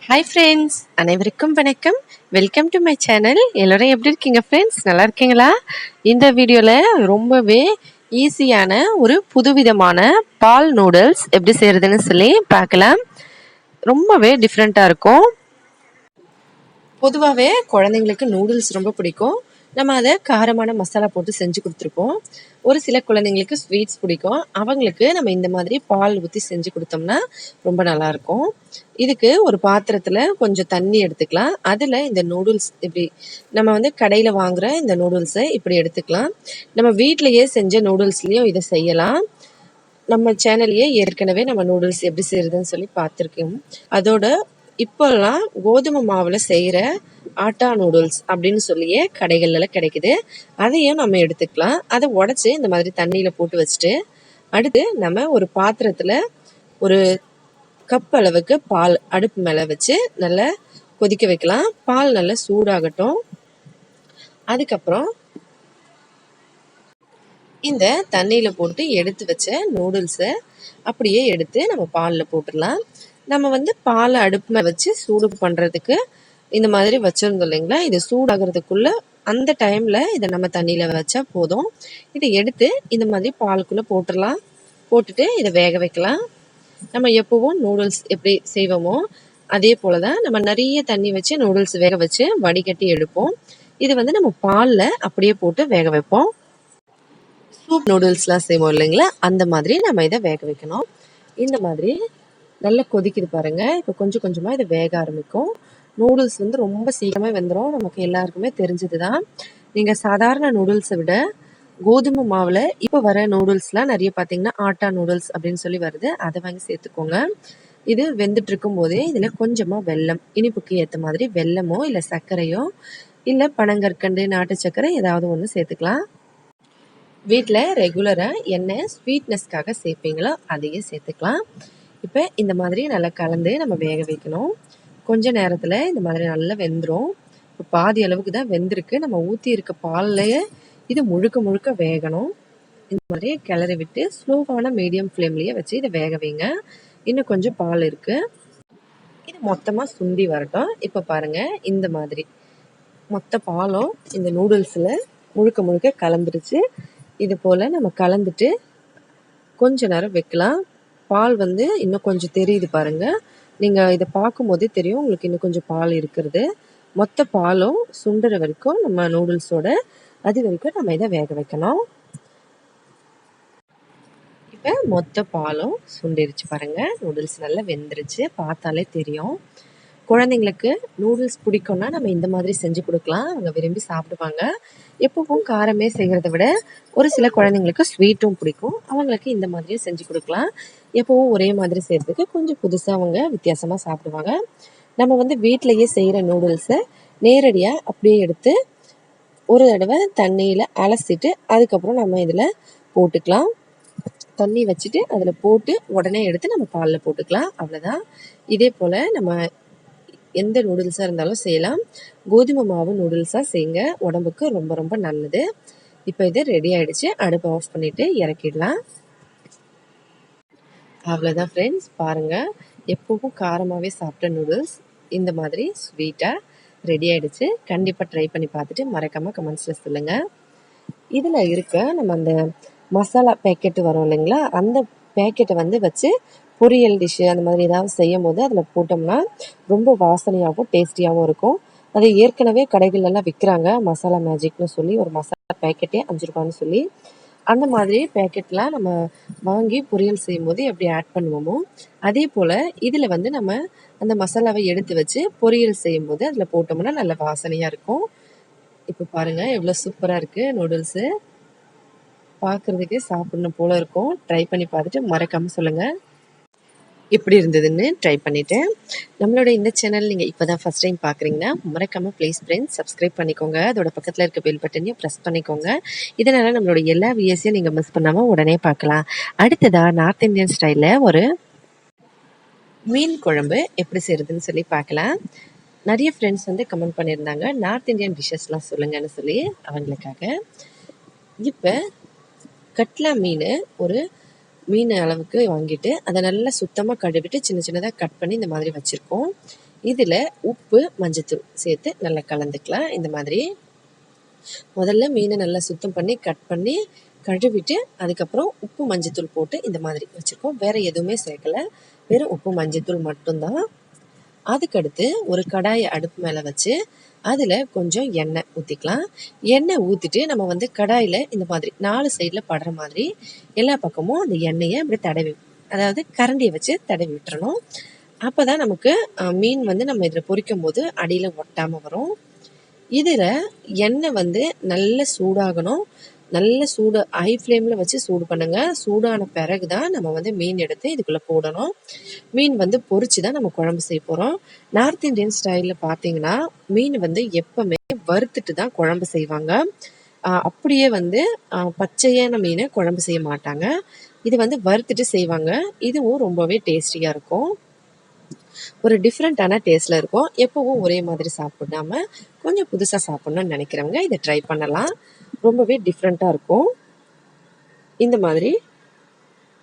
Hi friends, அனைவருக்கும் வணக்கம். Welcome to my channel. எல்லோரும் எப்படி இருக்கீங்க ஃப்ரெண்ட்ஸ்? நல்லா இருக்கீங்களா? இந்த வீடியோவில் ரொம்பவே ஈஸியான ஒரு புதுவிதமான பால் நூடுல்ஸ் எப்படி செய்கிறதுன்னு சொல்லி பார்க்கலாம். ரொம்பவே டிஃப்ரெண்ட்டாக இருக்கும். பொதுவாகவே குழந்தைங்களுக்கு நூடுல்ஸ் ரொம்ப பிடிக்கும். நம்ம அதை காரமான மசாலா போட்டு செஞ்சு கொடுத்துருப்போம். ஒரு சில குழந்தைங்களுக்கு ஸ்வீட்ஸ் பிடிக்கும். அவங்களுக்கு நம்ம இந்த மாதிரி பால் ஊற்றி செஞ்சு கொடுத்தோம்னா ரொம்ப நல்லாயிருக்கும். இதுக்கு ஒரு பாத்திரத்தில் கொஞ்சம் தண்ணி எடுத்துக்கலாம். அதில் இந்த நூடுல்ஸ் இப்படி நம்ம வந்து கடையில் வாங்குகிற இந்த நூடுல்ஸை இப்படி எடுத்துக்கலாம். நம்ம வீட்டிலையே செஞ்ச நூடுல்ஸ்லேயும் இதை செய்யலாம். நம்ம சேனல்லையே ஏற்கனவே நம்ம நூடுல்ஸ் எப்படி செய்கிறதுன்னு சொல்லி பார்த்துருக்கோம். அதோட இப்போல்லாம் கோதுமை மாவில் செய்கிற ஆட்டா நூடுல்ஸ் அப்படின்னு சொல்லியே கடைகள்ல கிடைக்குது. அதையும் நம்ம எடுத்துக்கலாம். அதை உடச்சி இந்த மாதிரி தண்ணியில் போட்டு வச்சுட்டு அடுத்து நம்ம ஒரு பாத்திரத்தில் ஒரு கப் அளவுக்கு பால் அடுப்பு மேலே வச்சு நல்லா கொதிக்க வைக்கலாம். பால் நல்லா சூடாகட்டும். அதுக்கப்புறம் இந்த தண்ணியில் போட்டு எடுத்து வச்ச நூடுல்ஸை அப்படியே எடுத்து நம்ம பாலில் போட்டுடலாம். நம்ம வந்து பாலை அடுப்பு மேலே வச்சு சூடு பண்ணுறதுக்கு இந்த மாதிரி வச்சுருந்தோம் இல்லைங்களா? இது சூடாகிறதுக்குள்ள அந்த டைமில் இதை நம்ம தண்ணியில் வச்சா போதும். இதை எடுத்து இந்த மாதிரி பாலுக்குள்ளே போட்டுடலாம். போட்டுட்டு இதை வேக வைக்கலாம். நம்ம எப்போவும் நூடுல்ஸ் எப்படி செய்வோமோ அதே போல தான் நம்ம நிறைய தண்ணி வச்சு நூடுல்ஸ் வேக வச்சு வடிகட்டி எடுப்போம். இது வந்து நம்ம பாலில் அப்படியே போட்டு வேக வைப்போம். சூப் நூடுல்ஸ்லாம் செய்வோம் இல்லைங்களா? அந்த மாதிரி நம்ம இதை வேக வைக்கணும். இந்த மாதிரி நல்லா கொதிக்குது பாருங்க. இப்போ கொஞ்சம் கொஞ்சமாக இதை வேக ஆரம்பிக்கும். நூடுல்ஸ் வந்து ரொம்ப சீக்கிரமாக வெந்துடும். நமக்கு எல்லாருக்குமே தெரிஞ்சது தான். நீங்கள் சாதாரண நூடுல்ஸை விட கோதுமை மாவில் இப்போ வர நூடுல்ஸ்லாம் நிறைய பார்த்தீங்கன்னா ஆட்டா நூடுல்ஸ் அப்படின்னு சொல்லி வருது. அதை வாங்கி சேர்த்துக்கோங்க. இது வெந்துட்டு இருக்கும் போதே இதில் கொஞ்சமாக வெல்லம், இனிப்புக்கு ஏற்ற மாதிரி வெல்லமோ இல்லை சர்க்கரையோ இல்லை பனங்கற்கண்டு, நாட்டு சர்க்கரை ஏதாவது ஒன்று சேர்த்துக்கலாம். வீட்டில் ரெகுலராக என்ன ஸ்வீட்னஸ்க்காக சேர்ப்பீங்களோ அதையே சேர்த்துக்கலாம். இப்போ இந்த மாதிரி நல்லா கலந்து நம்ம வேக வைக்கணும். கொஞ்ச நேரத்தில் இந்த மாதிரி நல்லா வெந்துடும். இப்போ பாதி அளவுக்கு தான் வெந்திருக்கு. நம்ம ஊற்றி இருக்க பால்லையே இது முழுக்க முழுக்க வேகணும். இந்த மாதிரி கிளறி விட்டு ஸ்லோவான மீடியம் ஃப்ளேம்லேயே வச்சு இதை வேக வைங்க. இன்னும் கொஞ்சம் பால் இருக்குது. இது மொத்தமாக சுண்டி வரட்டும். இப்போ பாருங்கள், இந்த மாதிரி மொத்த பாலும் இந்த நூடுல்ஸில் முழுக்க முழுக்க கலந்துருச்சு. இது போல் நம்ம கலந்துட்டு கொஞ்ச நேரம் வைக்கலாம். பால் வந்து இன்னும் கொஞ்சம் தெரியுது பாருங்கள். நீங்கள் இதை பார்க்கும்போதே தெரியும் உங்களுக்கு இன்னும் கொஞ்சம் பால் இருக்கிறது. மொத்த பாலும் சுண்டுற வரைக்கும் நம்ம நூடுல்ஸோட அது வரைக்கும் நம்ம இதை வேக வைக்கணும். இப்போ மொத்த பாலும் சுண்டிருச்சு பாருங்கள். நூடுல்ஸ் நல்லா வெந்துருச்சு, பார்த்தாலே தெரியும். குழந்தைங்களுக்கு நூடுல்ஸ் பிடிக்கும்னா நம்ம இந்த மாதிரி செஞ்சு கொடுக்கலாம். அவங்க விரும்பி சாப்பிடுவாங்க. எப்பவும் காரமே செய்கிறத விட ஒரு சில குழந்தைங்களுக்கு ஸ்வீட்டும் பிடிக்கும். அவங்களுக்கு இந்த மாதிரியே செஞ்சு கொடுக்கலாம். எப்பவும் ஒரே மாதிரி செய்கிறதுக்கு கொஞ்சம் புதுசாக அவங்க வித்தியாசமாக சாப்பிடுவாங்க. நம்ம வந்து வீட்டிலையே செய்கிற நூடுல்ஸை நேரடியாக அப்படியே எடுத்து ஒரு தடவை தண்ணியில் அலசிட்டு அதுக்கப்புறம் நம்ம இதில் போட்டுக்கலாம். தண்ணி வச்சுட்டு அதில் போட்டு உடனே எடுத்து நம்ம பாலில் போட்டுக்கலாம். அவ்வளோதான். இதே போல் நம்ம எந்த நூடுல்ஸாக இருந்தாலும் செய்யலாம். கோதுமை மாவு நூடுல்ஸாக செய்யுங்க. உடம்புக்கு ரொம்ப ரொம்ப நல்லது. இப்போ இது ரெடி ஆகிடுச்சு. அடுப்பை ஆஃப் பண்ணிவிட்டு இறக்கிடலாம். அவ்வளோதான் ஃப்ரெண்ட்ஸ், பாருங்கள். எப்பவும் காரமாகவே சாப்பிட்ட நூடுல்ஸ் இந்த மாதிரி ஸ்வீட்டாக ரெடி ஆகிடுச்சு. கண்டிப்பாக ட்ரை பண்ணி பார்த்துட்டு மறக்காமல் கமெண்ட்ஸில் சொல்லுங்கள். இதில் இருக்க நம்ம அந்த மசாலா பேக்கெட்டு வரும் இல்லைங்களா? அந்த பேக்கெட்டை வந்து வச்சு பொரியல் டிஷ்ஷு அந்த மாதிரி ஏதாவது செய்யும் போது அதில் போட்டோம்னா ரொம்ப வாசனையாகவும் டேஸ்டியாகவும் இருக்கும். அது ஏற்கனவே கடைகளெல்லாம் விற்கிறாங்க. மசாலா மேஜிக்னு சொல்லி ஒரு மசாலா பேக்கெட்டே 5 ரூபான்னு சொல்லி. அந்த மாதிரி பேக்கெட்லாம் நம்ம வாங்கி பொரியல் செய்யும்போது எப்படி ஆட் பண்ணுவோமோ அதே போல் இதில் வந்து நம்ம அந்த மசாலாவை எடுத்து வச்சு பொரியல் செய்யும்போது அதில் போட்டோம்னா நல்ல வாசனையாக இருக்கும். இப்போ பாருங்கள் எவ்வளோ சூப்பராக இருக்குது நூடுல்ஸு. பார்க்குறதுக்கே சாப்பிடணும் போல் இருக்கும். ட்ரை பண்ணி பார்த்துட்டு மறக்காமல் சொல்லுங்கள் எப்படி இருந்ததுன்னு. ட்ரை பண்ணிவிட்டேன். நம்மளோட இந்த சேனல் நீங்கள் இப்போ தான் ஃபஸ்ட் டைம் பார்க்குறீங்கன்னா மறக்காமல் ப்ளீஸ் ஃப்ரெண்ட்ஸ் சப்ஸ்கிரைப் பண்ணிக்கோங்க. அதோட பக்கத்தில் இருக்க பெல் பட்டனையும் ப்ரெஸ் பண்ணிக்கோங்க. இதனால் நம்மளோட எல்லா வீடியோஸையும் நீங்கள் மிஸ் பண்ணாமல் உடனே பார்க்கலாம். அடுத்ததாக நார்த் இந்தியன் ஸ்டைலில் ஒரு மீன் குழம்பு எப்படி செய்கிறதுன்னு சொல்லி பார்க்கலாம். நிறைய ஃப்ரெண்ட்ஸ் வந்து கமெண்ட் பண்ணியிருந்தாங்க நார்த் இந்தியன் டிஷ்ஷஸ்லாம் சொல்லுங்கன்னு சொல்லி. அவங்களுக்காக இப்போ கட்லா மீன் ஒரு மீன் அளவுக்கு வாங்கிட்டு அதை நல்லா சுத்தமாக கழுவிட்டு சின்ன சின்னதாக கட் பண்ணி இந்த மாதிரி வச்சுருக்கோம். இதில் உப்பு மஞ்சத்தூள் சேர்த்து நல்லா கலந்துக்கலாம். இந்த மாதிரி முதல்ல மீனை நல்லா சுத்தம் பண்ணி கட் பண்ணி கழுவிட்டு அதுக்கப்புறம் உப்பு மஞ்சத்தூள் போட்டு இந்த மாதிரி வச்சுருக்கோம். வேறு எதுவுமே சேர்க்கலை, வெறும் உப்பு மஞ்சத்தூள் மட்டும்தான். அதுக்கடுத்து ஒரு கடாயை அடுப்பு மேலே வச்சு அதில் கொஞ்சம் எண்ணெய் ஊற்றிக்கலாம். எண்ணெய் ஊற்றிட்டு நம்ம வந்து கடாயில் இந்த மாதிரி 4 சைடில் படுற மாதிரி எல்லா பக்கமும் அந்த எண்ணெயை இப்படி தடவி, அதாவது கரண்டியை வச்சு தடவி விட்டுறணும். அப்போ தான் நமக்கு மீன் வந்து நம்ம இதில் பொரிக்கும் போது அடியில் ஒட்டாமல் வரும். இதில் எண்ணெய் வந்து நல்ல சூடாகணும். நல்ல சூடு ஹை ஃப்ளேமில் வச்சு சூடு பண்ணுங்க. சூடான பிறகு தான் நம்ம வந்து மீன் எடுத்து இதுக்குள்ளே போடணும். மீன் வந்து பொரிச்சு தான் நம்ம குழம்பு செய்ய போகிறோம். நார்த் இந்தியன் ஸ்டைலில் பார்த்தீங்கன்னா மீன் வந்து எப்பவுமே வறுத்துட்டு தான் குழம்பு செய்வாங்க. அப்படியே வந்து பச்சையான மீனை குழம்பு செய்ய மாட்டாங்க. இது வந்து வறுத்துட்டு செய்வாங்க. இதுவும் ரொம்பவே டேஸ்டியாக இருக்கும். ஒரு டிஃப்ரெண்ட்டான டேஸ்ட்டில் இருக்கும். எப்போவும் ஒரே மாதிரி சாப்பிடாம கொஞ்சம் புதுசாக சாப்பிட்ணுன்னு நினைக்கிறவங்க இதை ட்ரை பண்ணலாம். ரொம்பவே டிஃப்ரெண்ட்டாக இருக்கும். இந்த மாதிரி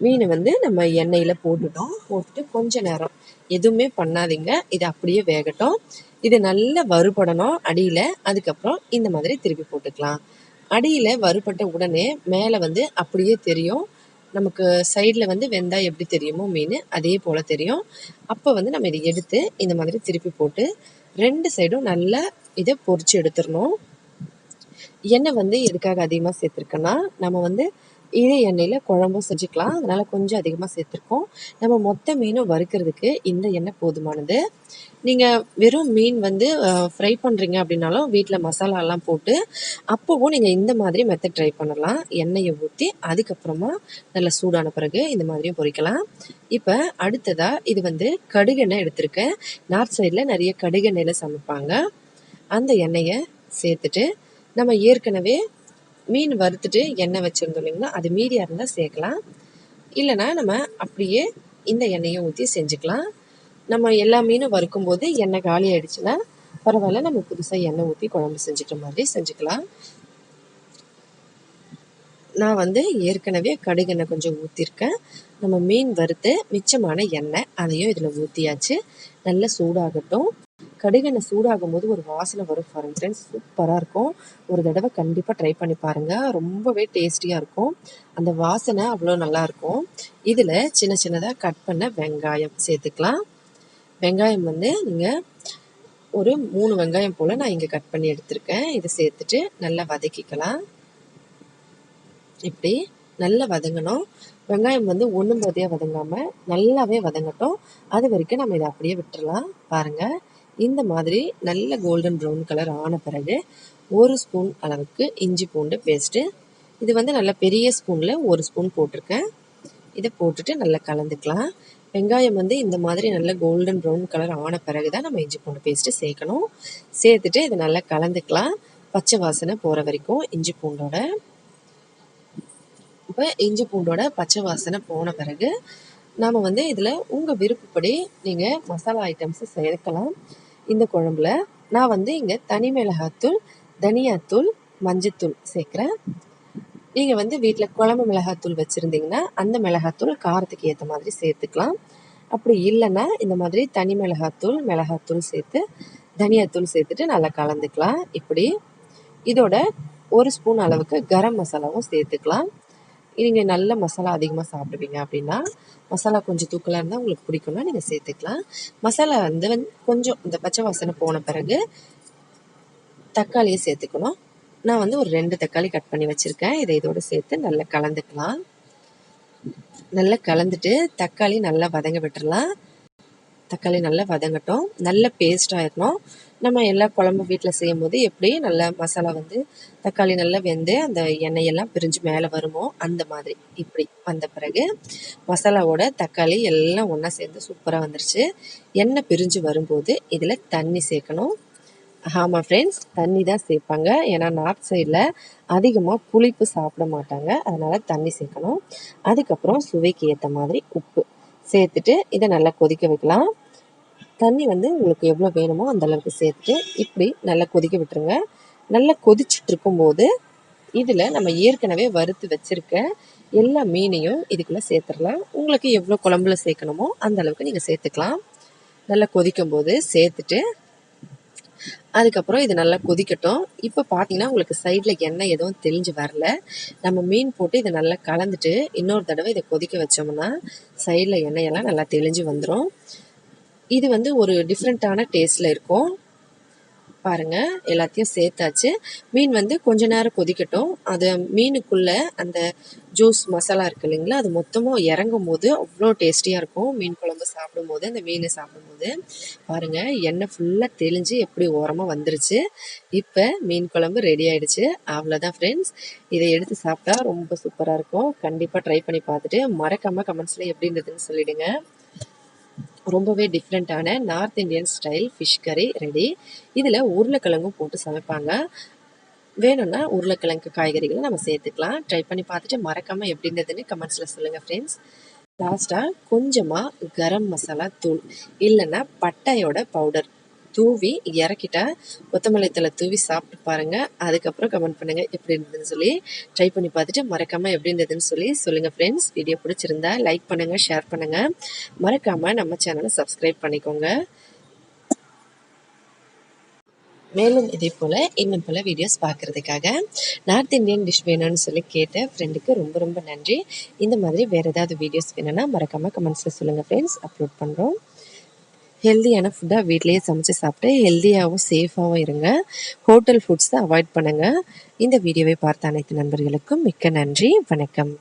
மீனை வந்து நம்ம எண்ணெயில் போட்டுட்டு கொஞ்ச நேரம் எதுவுமே பண்ணாதீங்க, இது அப்படியே வேகட்டும். இது நல்லா வறுபடணும் அடியில். அதுக்கப்புறம் இந்த மாதிரி திருப்பி போட்டுக்கலாம். அடியில் வறுபட்ட உடனே மேலே வந்து அப்படியே தெரியும். நமக்கு சைடில் வந்து வெந்தால் எப்படி தெரியுமோ மீன், அதே போல் தெரியும். அப்போ வந்து நம்ம இதை எடுத்து இந்த மாதிரி திருப்பி போட்டு 2 சைடும் நல்லா இதை பொரிச்சு எடுத்துடணும். எண்ணெய் வந்து எதுக்காக அதிகமாக சேர்த்துருக்கேன்னா, நம்ம வந்து இதே எண்ணெயில் குழம்பும் செஞ்சுக்கலாம். அதனால் கொஞ்சம் அதிகமாக சேர்த்துருக்கோம். நம்ம மொத்த மீனும் வறுக்கிறதுக்கு இந்த எண்ணெய் போதுமானது. நீங்கள் வெறும் மீன் வந்து ஃப்ரை பண்ணுறீங்க அப்படின்னாலும் வீட்டில் மசாலாலாம் போட்டு அப்போவும் நீங்கள் இந்த மாதிரி மெத்தட் ட்ரை பண்ணலாம். எண்ணெயை ஊற்றி அதுக்கப்புறமா நல்லா சூடான பிறகு இந்த மாதிரியும் பொரிக்கலாம். இப்போ அடுத்ததாக இது வந்து கடுகெண்ணெய் எடுத்திருக்கேன். நார்த் சைடில் நிறைய கடுகெண்ணெயில் சமைப்பாங்க. அந்த எண்ணெயை சேர்த்துட்டு நம்ம ஏற்கனவே மீன் வறுத்துட்டு எண்ணெய் வச்சுருந்தோம் இல்லைங்களா, அது மீதியாக இருந்தால் சேர்க்கலாம். இல்லைனா நம்ம அப்படியே இந்த எண்ணெயை ஊற்றி செஞ்சுக்கலாம். நம்ம எல்லா மீனும் வறுக்கும்போது எண்ணெய் காலி ஆகிடுச்சுன்னா பரவாயில்ல, நம்ம புதுசாக எண்ணெய் ஊற்றி குழம்பு செஞ்சுக்கிற மாதிரி செஞ்சுக்கலாம். நான் வந்து ஏற்கனவே கடுகெண்ணெய் கொஞ்சம் ஊற்றிருக்கேன். நம்ம மீன் வறுத்து மிச்சமான எண்ணெய் அதையும் இதில் ஊற்றியாச்சு. நல்லா சூடாகட்டும். கடுகெண்ணெய் சூடாகும் போது ஒரு வாசனை வரும் பாருங்க ஃப்ரெண்ட்ஸ், சூப்பராக இருக்கும். ஒரு தடவை கண்டிப்பாக ட்ரை பண்ணி பாருங்கள். ரொம்பவே டேஸ்டியாக இருக்கும். அந்த வாசனை அவ்வளோ நல்லாயிருக்கும். இதில் சின்ன சின்னதாக கட் பண்ண வெங்காயம் சேர்த்துக்கலாம். வெங்காயம் வந்து நீங்கள் ஒரு 3 வெங்காயம் போல் நான் இங்கே கட் பண்ணி எடுத்திருக்கேன். இதை சேர்த்துட்டு நல்லா வதக்கிக்கலாம். இப்படி நல்லா வதங்கணும். வெங்காயம் வந்து ஒன்றும் போதையாக வதங்காமல் நல்லாவே வதங்கட்டும். அது வரைக்கும் நம்ம இதை அப்படியே விட்டுறலாம். பாருங்கள், இந்த மாதிரி நல்ல கோல்டன் ப்ரௌன் கலர் ஆன பிறகு 1 ஸ்பூன் அளவுக்கு இஞ்சி பூண்டு பேஸ்ட்டு, இது வந்து நல்ல பெரிய ஸ்பூனில் 1 ஸ்பூன் போட்டிருக்கேன். இதை போட்டுட்டு நல்லா கலந்துக்கலாம். வெங்காயம் வந்து இந்த மாதிரி நல்ல கோல்டன் ப்ரௌன் கலர் ஆன பிறகு தான் நம்ம இஞ்சி பூண்டு பேஸ்ட்டு சேர்க்கணும். சேர்த்துட்டு இதை நல்லா கலந்துக்கலாம். பச்சை வாசனை போகிற வரைக்கும் இஞ்சி பூண்டோட. இப்போ இஞ்சி பூண்டோட பச்சை வாசனை போன பிறகு நாம் வந்து இதில் உங்கள் விருப்பப்படி நீங்கள் மசாலா ஐட்டம்ஸை சேர்க்கலாம். இந்த குழம்புல நான் வந்து இங்கே தனி மிளகாத்தூள், தனியாத்தூள், மஞ்சத்தூள் சேர்க்குறேன். நீங்கள் வந்து வீட்டில் குழம்பு மிளகாத்தூள் வச்சுருந்தீங்கன்னா அந்த மிளகாத்தூள் காரத்துக்கு ஏற்ற மாதிரி சேர்த்துக்கலாம். அப்படி இல்லைன்னா இந்த மாதிரி தனி மிளகாத்தூள் சேர்த்து தனியாத்தூள் சேர்த்துட்டு நல்லா கலந்துக்கலாம். இப்படி இதோட 1 ஸ்பூன் அளவுக்கு கரம் மசாலாவும் சேர்த்துக்கலாம். நீங்கள் நல்ல மசாலா அதிகமாக சாப்பிடுவீங்க அப்படின்னா, மசாலா கொஞ்சம் தூக்கலாக இருந்தால் உங்களுக்கு பிடிக்கும்னா நீங்கள் சேர்த்துக்கலாம். மசாலா வந்து கொஞ்சம் இந்த பச்சை வாசனை போன பிறகு தக்காளியை சேர்த்துக்கணும். நான் வந்து ஒரு 2 தக்காளி கட் பண்ணி வச்சுருக்கேன். இதை இதோடு சேர்த்து நல்லா கலந்துக்கலாம். நல்லா கலந்துட்டு தக்காளி நல்லா வதங்க விட்டுறலாம். தக்காளி நல்லா வதங்கட்டும். நல்ல பேஸ்ட் ஆயிடணும். நம்ம எல்லா குழம்பு வீட்டில் செய்யும் போது எப்படி நல்லா மசாலா வந்து தக்காளி நல்லா வெந்து அந்த எண்ணெயெல்லாம் பிரிஞ்சு மேலே வருமோ அந்த மாதிரி இப்படி வந்த பிறகு மசாலாவோட தக்காளி எல்லாம் ஒன்றா சேர்ந்து சூப்பராக வந்துருச்சு. எண்ணெய் பிரிஞ்சு வரும்போது இதில் தண்ணி சேர்க்கணும். ஆமாம் ஃப்ரெண்ட்ஸ், தண்ணி தான் சேர்ப்பாங்க. ஏன்னா நார்த் சைடில் அதிகமாக புளிப்பு சாப்பிட மாட்டாங்க, அதனால் தண்ணி சேர்க்கணும். அதுக்கப்புறம் சுவைக்கு ஏற்ற மாதிரி உப்பு சேர்த்துட்டு இதை நல்லா கொதிக்க வைக்கலாம். தண்ணி வந்து உங்களுக்கு எவ்வளோ வேணுமோ அந்த அளவுக்கு சேர்த்துட்டு இப்படி நல்லா கொதிக்க விட்டுருங்க. நல்லா கொதிச்சுட்டு இருக்கும்போது இதில் நம்ம ஏற்கனவே வறுத்து வச்சுருக்க எல்லா மீனையும் இதுக்குள்ளே சேர்த்துடலாம். உங்களுக்கு எவ்வளோ குழம்புல சேர்க்கணுமோ அந்த அளவுக்கு நீங்கள் சேர்த்துக்கலாம். நல்லா கொதிக்கும் போது சேர்த்துட்டு அதுக்கப்புறம் இது நல்லா கொதிக்கட்டும். இப்போ பார்த்தீங்கன்னா உங்களுக்கு சைடில் எண்ணெய் எதுவும் தெளிஞ்சு வரல. நம்ம மீன் போட்டு இதை நல்லா கலந்துட்டு இன்னொரு தடவை இதை கொதிக்க வச்சோம்னா சைடில் எண்ணெயெல்லாம் நல்லா தெளிஞ்சு வந்துடும். இது வந்து ஒரு டிஃப்ரெண்ட்டான டேஸ்ட்டில் இருக்கும். பாருங்க, எல்லாத்தையும் சேர்த்தாச்சு. மீன் வந்து கொஞ்ச நேரம் கொதிக்கட்டும். அது மீனுக்குள்ள அந்த ஜூஸ் மசாலா இருக்கு இல்லைங்களா, அது மொத்தமாக இறங்கும் போது அவ்வளோ டேஸ்டியாக இருக்கும். மீன் குழம்பு சாப்பிடும்போது, அந்த மீன் சாப்பிடும்போது பாருங்க, எண்ணெய் ஃபுல்லாக தெளிஞ்சு எப்படி ஓரமாக வந்துருச்சு. இப்போ மீன் குழம்பு ரெடி ஆயிடுச்சு. அவ்வளோதான் ஃப்ரெண்ட்ஸ். இதை எடுத்து சாப்பிட்டா ரொம்ப சூப்பராக இருக்கும். கண்டிப்பாக ட்ரை பண்ணி பார்த்துட்டு மறக்காமல் கமெண்ட்ஸில் எப்படி இருந்ததுன்னு சொல்லிடுங்க. ரொம்பவே டிஃப்ரெண்ட்டான நார்த் இந்தியன் ஸ்டைல் ஃபிஷ் கறி ரெடி. இதில் உருளைக்கிழங்கும் போட்டு சமைப்பாங்க. வேணும்னா உருளைக்கிழங்கு காய்கறிகளை நம்ம சேர்த்துக்கலாம். ட்ரை பண்ணி பார்த்துட்டு மறக்காமல் எப்படி இருந்ததுன்னு கமெண்ட்ஸில் சொல்லுங்கள் ஃப்ரெண்ட்ஸ். லாஸ்ட்டாக கொஞ்சமாக கரம் மசாலா தூள் இல்லைன்னா பட்டையோட பவுடர் தூவி இறக்கிட்டா கொத்தமல்லி தழை தூவி சாப்பிட்டு பாருங்கள். அதுக்கப்புறம் கமெண்ட் பண்ணுங்கள் எப்படி இருந்ததுன்னு சொல்லி. ட்ரை பண்ணி பார்த்துட்டு மறக்காமல் எப்படி இருந்ததுன்னு சொல்லி சொல்லுங்கள் ஃப்ரெண்ட்ஸ். வீடியோ பிடிச்சிருந்தா லைக் பண்ணுங்கள், ஷேர் பண்ணுங்கள். மறக்காமல் நம்ம சேனலை சப்ஸ்கிரைப் பண்ணிக்கோங்க. மேலும் இதே போல் இன்னும் பல வீடியோஸ் பார்க்குறதுக்காக நார்த் இந்தியன் டிஷ் வேணும்னு சொல்லி கேட்ட ஃப்ரெண்டுக்கு ரொம்ப ரொம்ப நன்றி. இந்த மாதிரி வேறு ஏதாவது வீடியோஸ் வேணும்னா மறக்காமல் கமெண்ட்ஸில் சொல்லுங்கள் ஃப்ரெண்ட்ஸ். அப்லோட் பண்ணுறோம். ஹெல்த்தியான ஃபுட்டாக வீட்டிலேயே சமைச்சு சாப்பிட்டு ஹெல்த்தியாகவும் சேஃபாகவும் இருங்க. ஹோட்டல் ஃபுட்ஸை அவாய்ட் பண்ணுங்கள். இந்த வீடியோவை பார்த்த அனைத்து நண்பர்களுக்கும் மிக்க நன்றி. வணக்கம்.